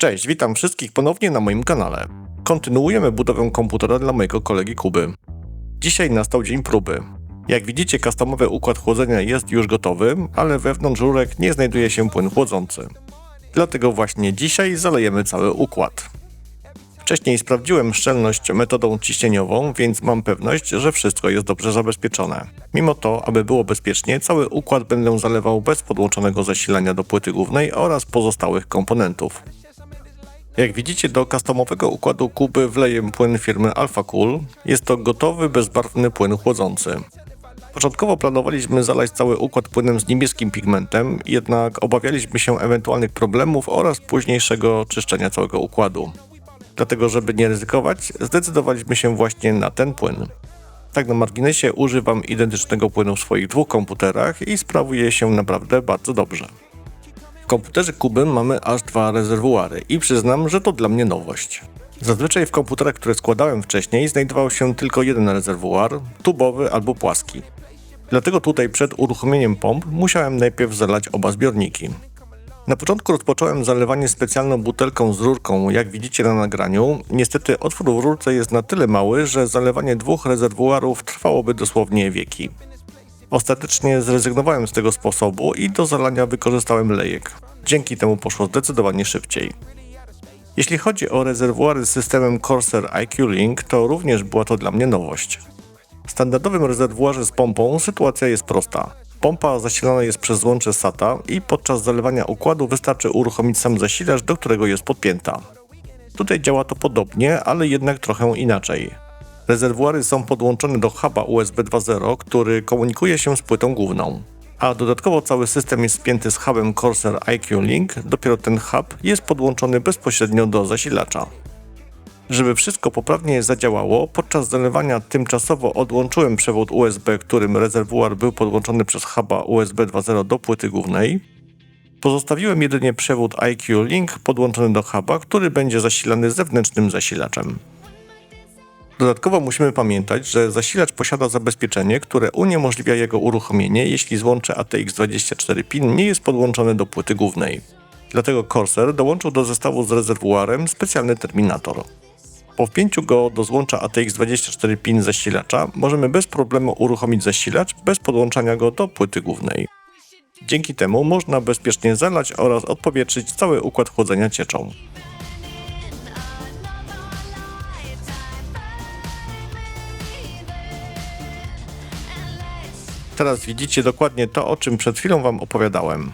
Cześć, witam wszystkich ponownie na moim kanale. Kontynuujemy budowę komputera dla mojego kolegi Kuby. Dzisiaj nastał dzień próby. Jak widzicie, customowy układ chłodzenia jest już gotowy, ale wewnątrz rurek nie znajduje się płyn chłodzący. Dlatego właśnie dzisiaj zalejemy cały układ. Wcześniej sprawdziłem szczelność metodą ciśnieniową, więc mam pewność, że wszystko jest dobrze zabezpieczone. Mimo to, aby było bezpiecznie, cały układ będę zalewał bez podłączonego zasilania do płyty głównej oraz pozostałych komponentów. Jak widzicie, do customowego układu Kuby wleję płyn firmy AlphaCool. Jest to gotowy, bezbarwny płyn chłodzący. Początkowo planowaliśmy zalać cały układ płynem z niebieskim pigmentem, jednak obawialiśmy się ewentualnych problemów oraz późniejszego czyszczenia całego układu. Dlatego, żeby nie ryzykować, zdecydowaliśmy się właśnie na ten płyn. Tak na marginesie, używam identycznego płynu w swoich dwóch komputerach i sprawuje się naprawdę bardzo dobrze. W komputerze Kuby mamy aż dwa rezerwuary i przyznam, że to dla mnie nowość. Zazwyczaj w komputerach, które składałem wcześniej, znajdował się tylko jeden rezerwuar, tubowy albo płaski. Dlatego tutaj przed uruchomieniem pomp musiałem najpierw zalać oba zbiorniki. Na początku rozpocząłem zalewanie specjalną butelką z rurką, jak widzicie na nagraniu. Niestety otwór w rurce jest na tyle mały, że zalewanie dwóch rezerwuarów trwałoby dosłownie wieki. Ostatecznie zrezygnowałem z tego sposobu i do zalania wykorzystałem lejek. Dzięki temu poszło zdecydowanie szybciej. Jeśli chodzi o rezerwuary z systemem Corsair IQ Link, to również była to dla mnie nowość. W standardowym rezerwuarze z pompą sytuacja jest prosta. Pompa zasilana jest przez złącze SATA i podczas zalewania układu wystarczy uruchomić sam zasilacz, do którego jest podpięta. Tutaj działa to podobnie, ale jednak trochę inaczej. Rezerwuary są podłączone do huba USB 2.0, który komunikuje się z płytą główną. A dodatkowo cały system jest spięty z hubem Corsair IQ Link, dopiero ten hub jest podłączony bezpośrednio do zasilacza. Żeby wszystko poprawnie zadziałało, podczas zalewania tymczasowo odłączyłem przewód USB, którym rezerwuar był podłączony przez huba USB 2.0 do płyty głównej. Pozostawiłem jedynie przewód IQ Link podłączony do huba, który będzie zasilany zewnętrznym zasilaczem. Dodatkowo musimy pamiętać, że zasilacz posiada zabezpieczenie, które uniemożliwia jego uruchomienie, jeśli złącze ATX24 pin nie jest podłączone do płyty głównej. Dlatego Corsair dołączył do zestawu z rezerwuarem specjalny terminator. Po wpięciu go do złącza ATX24 pin zasilacza możemy bez problemu uruchomić zasilacz bez podłączania go do płyty głównej. Dzięki temu można bezpiecznie zalać oraz odpowietrzyć cały układ chłodzenia cieczą. Teraz widzicie dokładnie to, o czym przed chwilą Wam opowiadałem.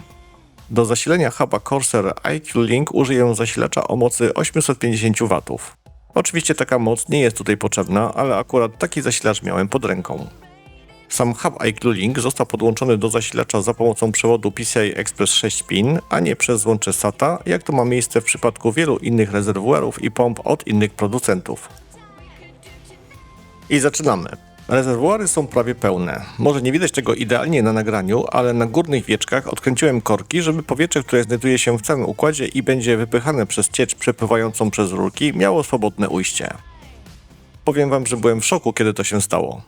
Do zasilenia huba Corsair IQ Link użyję zasilacza o mocy 850 W. Oczywiście taka moc nie jest tutaj potrzebna, ale akurat taki zasilacz miałem pod ręką. Sam hub IQ Link został podłączony do zasilacza za pomocą przewodu PCI Express 6 pin, a nie przez złącze SATA, jak to ma miejsce w przypadku wielu innych rezerwuarów i pomp od innych producentów. I zaczynamy. Rezerwuary są prawie pełne. Może nie widać tego idealnie na nagraniu, ale na górnych wieczkach odkręciłem korki, żeby powietrze, które znajduje się w całym układzie i będzie wypychane przez ciecz przepływającą przez rurki, miało swobodne ujście. Powiem Wam, że byłem w szoku, kiedy to się stało.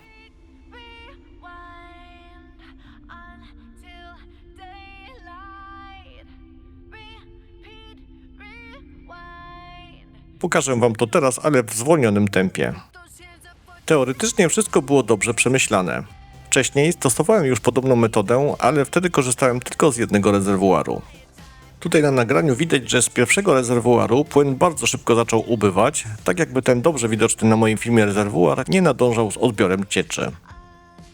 Pokażę Wam to teraz, ale w zwolnionym tempie. Teoretycznie wszystko było dobrze przemyślane. Wcześniej stosowałem już podobną metodę, ale wtedy korzystałem tylko z jednego rezerwuaru. Tutaj na nagraniu widać, że z pierwszego rezerwuaru płyn bardzo szybko zaczął ubywać, tak jakby ten dobrze widoczny na moim filmie rezerwuar nie nadążał z odbiorem cieczy.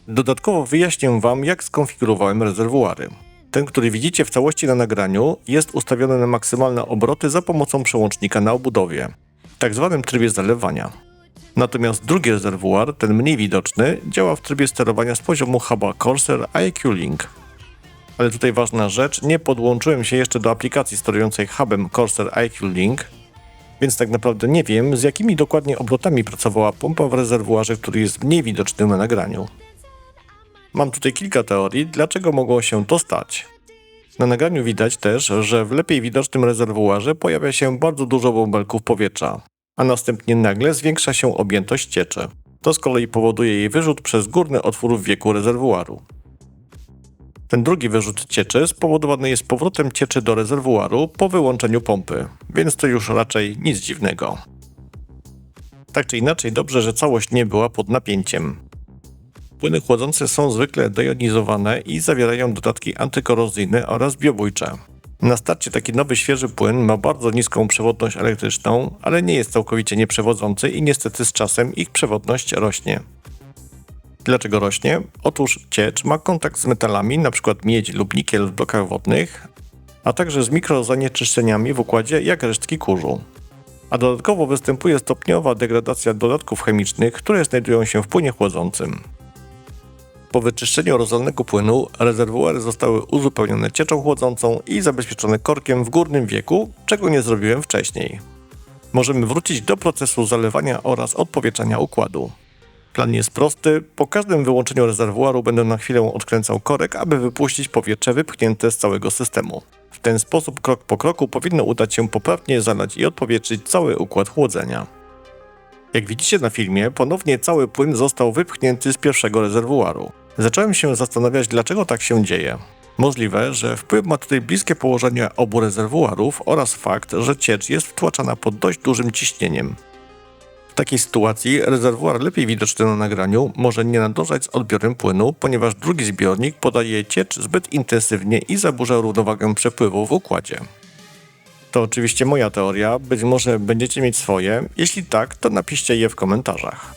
Dodatkowo wyjaśnię Wam, jak skonfigurowałem rezerwuary. Ten, który widzicie w całości na nagraniu, jest ustawiony na maksymalne obroty za pomocą przełącznika na obudowie, w tak zwanym trybie zalewania. Natomiast drugi rezerwuar, ten mniej widoczny, działa w trybie sterowania z poziomu huba Corsair IQ Link. Ale tutaj ważna rzecz, nie podłączyłem się jeszcze do aplikacji sterującej hubem Corsair IQ Link, więc tak naprawdę nie wiem, z jakimi dokładnie obrotami pracowała pompa w rezerwuarze, który jest mniej widoczny na nagraniu. Mam tutaj kilka teorii, dlaczego mogło się to stać. Na nagraniu widać też, że w lepiej widocznym rezerwuarze pojawia się bardzo dużo bąbelków powietrza, a następnie nagle zwiększa się objętość cieczy. To z kolei powoduje jej wyrzut przez górny otwór w wieku rezerwuaru. Ten drugi wyrzut cieczy spowodowany jest powrotem cieczy do rezerwuaru po wyłączeniu pompy, więc to już raczej nic dziwnego. Tak czy inaczej dobrze, że całość nie była pod napięciem. Płyny chłodzące są zwykle dejonizowane i zawierają dodatki antykorozyjne oraz biobójcze. Na starcie taki nowy świeży płyn ma bardzo niską przewodność elektryczną, ale nie jest całkowicie nieprzewodzący i niestety z czasem ich przewodność rośnie. Dlaczego rośnie? Otóż ciecz ma kontakt z metalami, np. miedź lub nikiel w blokach wodnych, a także z mikrozanieczyszczeniami w układzie jak resztki kurzu. A dodatkowo występuje stopniowa degradacja dodatków chemicznych, które znajdują się w płynie chłodzącym. Po wyczyszczeniu rozlanego płynu rezerwuary zostały uzupełnione cieczą chłodzącą i zabezpieczone korkiem w górnym wieku, czego nie zrobiłem wcześniej. Możemy wrócić do procesu zalewania oraz odpowietrzania układu. Plan jest prosty. Po każdym wyłączeniu rezerwuaru będę na chwilę odkręcał korek, aby wypuścić powietrze wypchnięte z całego systemu. W ten sposób krok po kroku powinno udać się poprawnie zalać i odpowietrzyć cały układ chłodzenia. Jak widzicie na filmie, ponownie cały płyn został wypchnięty z pierwszego rezerwuaru. Zacząłem się zastanawiać, dlaczego tak się dzieje. Możliwe, że wpływ ma tutaj bliskie położenie obu rezerwuarów oraz fakt, że ciecz jest wtłaczana pod dość dużym ciśnieniem. W takiej sytuacji rezerwuar lepiej widoczny na nagraniu może nie nadążać z odbiorem płynu, ponieważ drugi zbiornik podaje ciecz zbyt intensywnie i zaburza równowagę przepływu w układzie. To oczywiście moja teoria, być może będziecie mieć swoje, jeśli tak, to napiszcie je w komentarzach.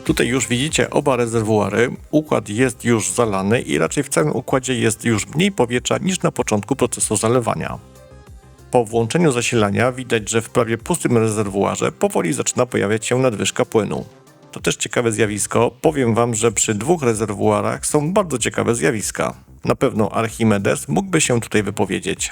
Tutaj już widzicie oba rezerwuary, układ jest już zalany i raczej w całym układzie jest już mniej powietrza niż na początku procesu zalewania. Po włączeniu zasilania widać, że w prawie pustym rezerwuarze powoli zaczyna pojawiać się nadwyżka płynu. To też ciekawe zjawisko, powiem wam, że przy dwóch rezerwuarach są bardzo ciekawe zjawiska. Na pewno Archimedes mógłby się tutaj wypowiedzieć.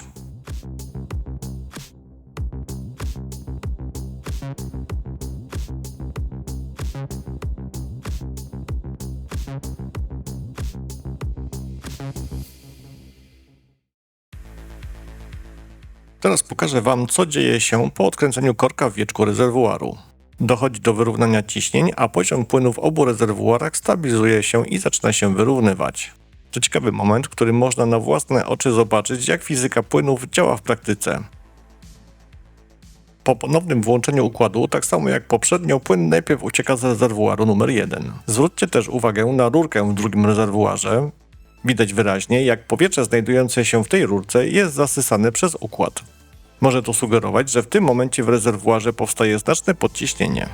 Teraz pokażę wam, co dzieje się po odkręceniu korka w wieczku rezerwuaru. Dochodzi do wyrównania ciśnień, a poziom płynu w obu rezerwuarach stabilizuje się i zaczyna się wyrównywać. To ciekawy moment, który można na własne oczy zobaczyć, jak fizyka płynów działa w praktyce. Po ponownym włączeniu układu, tak samo jak poprzednio, płyn najpierw ucieka z rezerwuaru numer 1. Zwróćcie też uwagę na rurkę w drugim rezerwuarze. Widać wyraźnie, jak powietrze znajdujące się w tej rurce jest zasysane przez układ. Może to sugerować, że w tym momencie w rezerwuarze powstaje znaczne podciśnienie.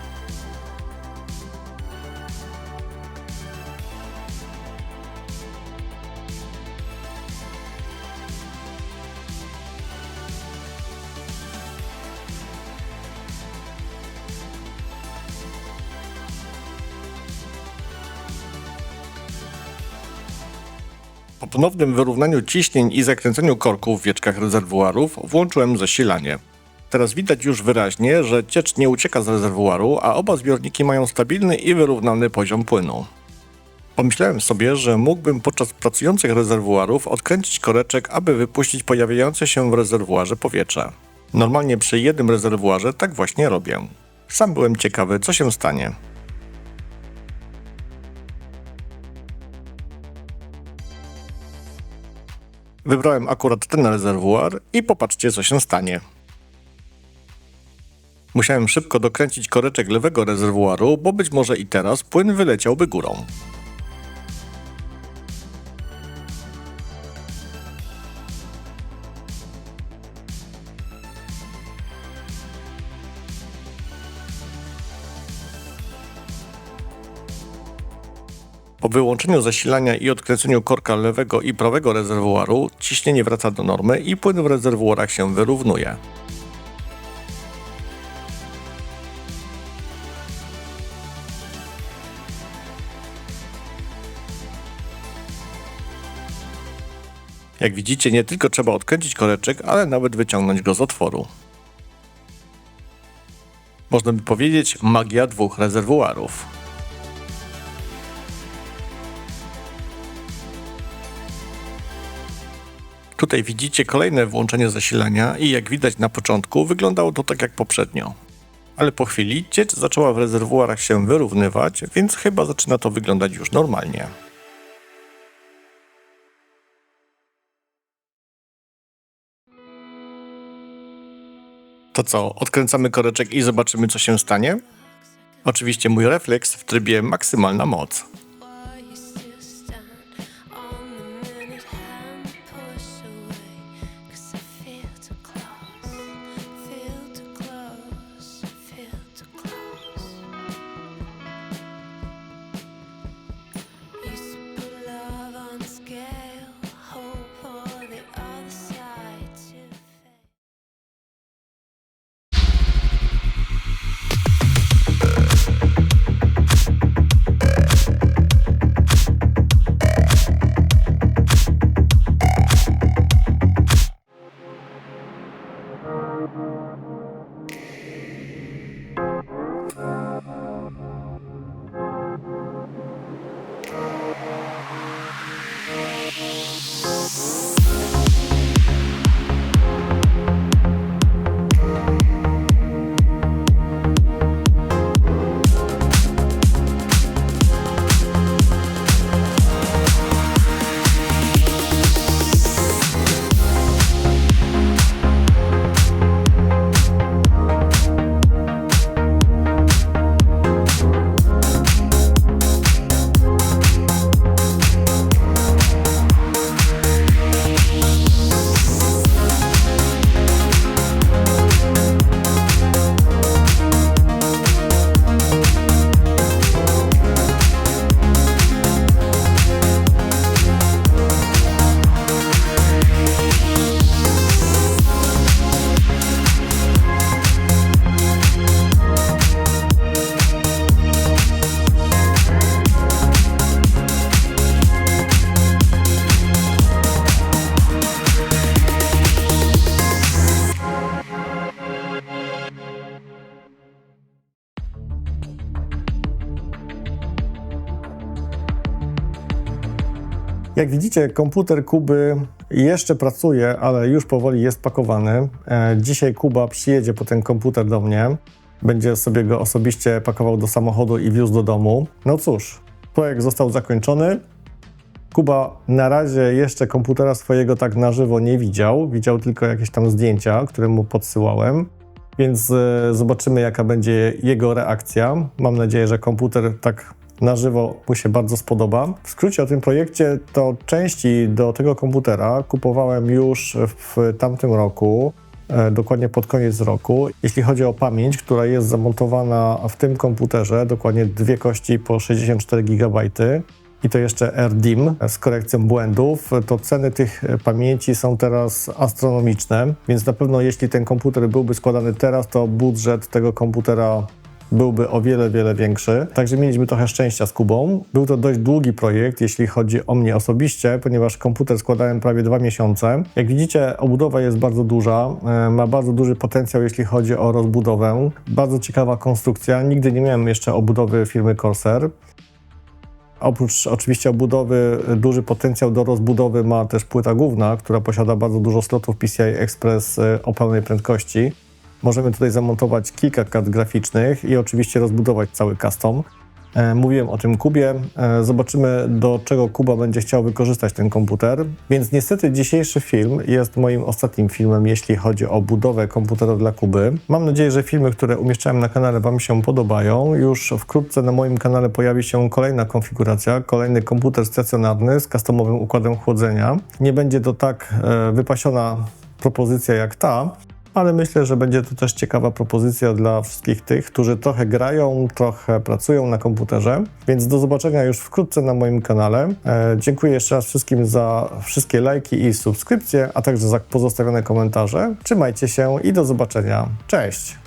Po ponownym wyrównaniu ciśnień i zakręceniu korków w wieczkach rezerwuarów włączyłem zasilanie. Teraz widać już wyraźnie, że ciecz nie ucieka z rezerwuaru, a oba zbiorniki mają stabilny i wyrównany poziom płynu. Pomyślałem sobie, że mógłbym podczas pracujących rezerwuarów odkręcić koreczek, aby wypuścić pojawiające się w rezerwuarze powietrze. Normalnie przy jednym rezerwuarze tak właśnie robię. Sam byłem ciekawy, co się stanie. Wybrałem akurat ten rezerwuar i popatrzcie, co się stanie. Musiałem szybko dokręcić koreczek lewego rezerwuaru, bo być może i teraz płyn wyleciałby górą. Po wyłączeniu zasilania i odkręceniu korka lewego i prawego rezerwuaru ciśnienie wraca do normy i płyn w rezerwuarach się wyrównuje. Jak widzicie, nie tylko trzeba odkręcić koreczek, ale nawet wyciągnąć go z otworu. Można by powiedzieć, magia dwóch rezerwuarów. Tutaj widzicie kolejne włączenie zasilania i jak widać na początku wyglądało to tak jak poprzednio. Ale po chwili ciecz zaczęła w rezerwuarach się wyrównywać, więc chyba zaczyna to wyglądać już normalnie. To co, odkręcamy koreczek i zobaczymy co się stanie? Oczywiście mój refleks w trybie maksymalna moc. Jak widzicie, komputer Kuby jeszcze pracuje, ale już powoli jest pakowany. Dzisiaj Kuba przyjedzie po ten komputer do mnie. Będzie sobie go osobiście pakował do samochodu i wiózł do domu. No cóż, projekt został zakończony. Kuba na razie jeszcze komputera swojego tak na żywo nie widział. Widział tylko jakieś tam zdjęcia, które mu podsyłałem. Więc zobaczymy, jaka będzie jego reakcja. Mam nadzieję, że komputer tak na żywo mu się bardzo spodoba. W skrócie o tym projekcie, to części do tego komputera kupowałem już w tamtym roku, dokładnie pod koniec roku. Jeśli chodzi o pamięć, która jest zamontowana w tym komputerze, dokładnie 2 kości po 64 GB i to jeszcze RDIMM z korekcją błędów, to ceny tych pamięci są teraz astronomiczne, więc na pewno jeśli ten komputer byłby składany teraz, to budżet tego komputera byłby o wiele większy. Także mieliśmy trochę szczęścia z Kubą. Był to dość długi projekt, jeśli chodzi o mnie osobiście, ponieważ komputer składałem prawie 2 miesiące. Jak widzicie, obudowa jest bardzo duża, ma bardzo duży potencjał, jeśli chodzi o rozbudowę. Bardzo ciekawa konstrukcja. Nigdy nie miałem jeszcze obudowy firmy Corsair. Oprócz oczywiście obudowy, duży potencjał do rozbudowy ma też płyta główna, która posiada bardzo dużo slotów PCI Express o pełnej prędkości. Możemy tutaj zamontować kilka kart graficznych i oczywiście rozbudować cały custom. Mówiłem o tym Kubie. Zobaczymy, do czego Kuba będzie chciał wykorzystać ten komputer. Więc niestety dzisiejszy film jest moim ostatnim filmem, jeśli chodzi o budowę komputera dla Kuby. Mam nadzieję, że filmy, które umieszczałem na kanale, Wam się podobają. Już wkrótce na moim kanale pojawi się kolejna konfiguracja, kolejny komputer stacjonarny z customowym układem chłodzenia. Nie będzie to tak wypasiona propozycja jak ta, ale myślę, że będzie to też ciekawa propozycja dla wszystkich tych, którzy trochę grają, trochę pracują na komputerze. Więc do zobaczenia już wkrótce na moim kanale. Dziękuję jeszcze raz wszystkim za wszystkie lajki i subskrypcje, a także za pozostawione komentarze. Trzymajcie się i do zobaczenia. Cześć!